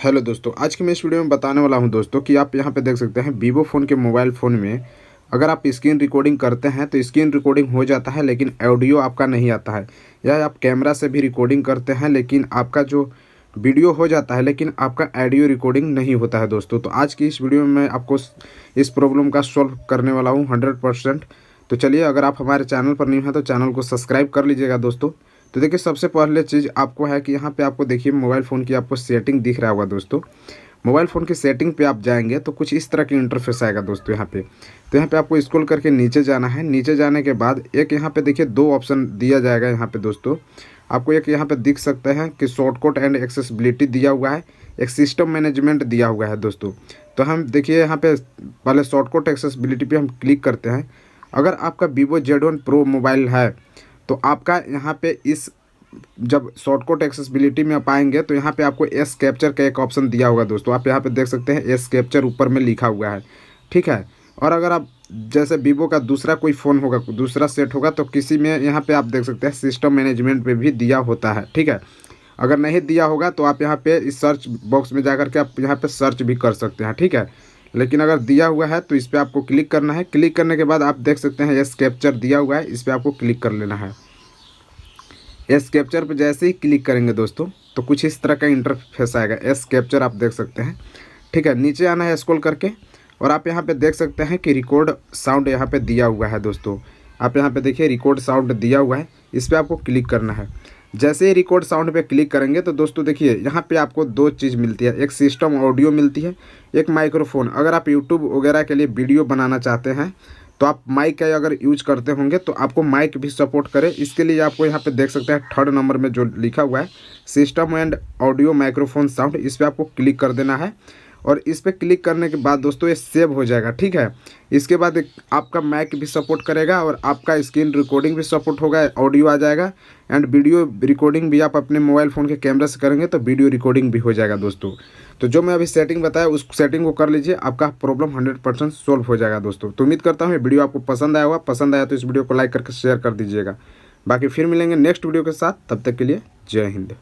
Hello दोस्तों, आज की मैं इस वीडियो में बताने वाला हूं दोस्तों कि आप यहां पे देख सकते हैं वीवो फ़ोन के मोबाइल फ़ोन में अगर आप स्क्रीन रिकॉर्डिंग करते हैं तो स्क्रीन रिकॉर्डिंग हो जाता है लेकिन ऑडियो आपका नहीं आता है। या आप कैमरा से भी रिकॉर्डिंग करते हैं लेकिन आपका जो वीडियो हो जाता है लेकिन आपका ऑडियो रिकॉर्डिंग नहीं होता है दोस्तों। तो आज की इस वीडियो में मैं आपको इस प्रॉब्लम का सॉल्व करने वाला हूँ 100%। तो चलिए, अगर आप हमारे चैनल पर न्यू हैं तो चैनल को सब्सक्राइब कर लीजिएगा दोस्तों। तो देखिए, सबसे पहले चीज़ आपको है कि यहाँ पे आपको देखिए मोबाइल फ़ोन की आपको सेटिंग दिख रहा होगा दोस्तों। मोबाइल फ़ोन की सेटिंग पे आप जाएंगे तो कुछ इस तरह की इंटरफेस आएगा दोस्तों यहाँ पे। तो यहाँ पे आपको स्क्रॉल करके नीचे जाना है। नीचे जाने के बाद एक यहाँ पे देखिए दो ऑप्शन दिया जाएगा यहाँ पे दोस्तों। आपको एक यहाँ पे दिख सकता है कि शॉर्टकट एंड एक्सेसिबिलिटी दिया हुआ है, एक सिस्टम मैनेजमेंट दिया हुआ है दोस्तों। तो हम देखिए यहाँ पे पहले शॉर्टकट एक्सेसिबिलिटी पे हम क्लिक करते हैं। अगर आपका वीवो Z1 प्रो मोबाइल है तो आपका यहाँ पे इस जब शॉर्टकट एक्सेसिबिलिटी में आप आएंगे तो यहाँ पे आपको एस कैप्चर का एक ऑप्शन दिया होगा दोस्तों। आप यहाँ पे देख सकते हैं एस कैप्चर ऊपर में लिखा हुआ है, ठीक है। और अगर आप जैसे वीवो का दूसरा कोई फ़ोन होगा, दूसरा सेट होगा तो किसी में यहाँ पे आप देख सकते हैं सिस्टम मैनेजमेंट पे भी दिया होता है, ठीक है। अगर नहीं दिया होगा तो आप यहाँ पे इस सर्च बॉक्स में जाकर के आप यहाँ पे सर्च भी कर सकते हैं, ठीक है। लेकिन अगर दिया हुआ है तो इस पर आपको क्लिक करना है। क्लिक करने के बाद आप देख सकते हैं एस कैप्चर दिया हुआ है, इस पर आपको क्लिक कर लेना है। एस कैप्चर पर जैसे ही क्लिक करेंगे दोस्तों तो कुछ इस तरह का इंटरफेस आएगा। एस कैप्चर आप देख सकते हैं, ठीक है। नीचे आना है स्क्रॉल करके और आप यहाँ पे देख सकते हैं कि रिकॉर्ड साउंड यहाँ पे दिया हुआ है दोस्तों। आप यहाँ पे देखिए रिकॉर्ड साउंड दिया हुआ है, इस पर आपको क्लिक करना है। जैसे ही रिकॉर्ड साउंड पे क्लिक करेंगे तो दोस्तों देखिए यहाँ पे आपको दो चीज़ मिलती है, एक सिस्टम ऑडियो मिलती है, एक माइक्रोफोन। अगर आप यूट्यूब वगैरह के लिए वीडियो बनाना चाहते हैं तो आप माइक का अगर यूज करते होंगे तो आपको माइक भी सपोर्ट करे। इसके लिए आपको यहाँ पे देख सकते हैं थर्ड नंबर में जो लिखा हुआ है system and audio microphone sound, इस पर आपको क्लिक कर देना है। और इस पर क्लिक करने के बाद दोस्तों ये सेव हो जाएगा, ठीक है। इसके बाद आपका माइक भी सपोर्ट करेगा और आपका स्क्रीन रिकॉर्डिंग भी सपोर्ट होगा, ऑडियो आ जाएगा। एंड वीडियो रिकॉर्डिंग भी आप अपने मोबाइल फ़ोन के कैमरा से करेंगे तो वीडियो रिकॉर्डिंग भी हो जाएगा दोस्तों। तो जो मैं अभी सेटिंग बताया उस सेटिंग को कर लीजिए, आपका प्रॉब्लम 100% सॉल्व हो जाएगा दोस्तों। तो उम्मीद करता हूँ ये वीडियो आपको पसंद आया होगा। पसंद आया तो इस वीडियो को लाइक करके शेयर कर दीजिएगा। बाकी फिर मिलेंगे नेक्स्ट वीडियो के साथ, तब तक के लिए जय हिंद।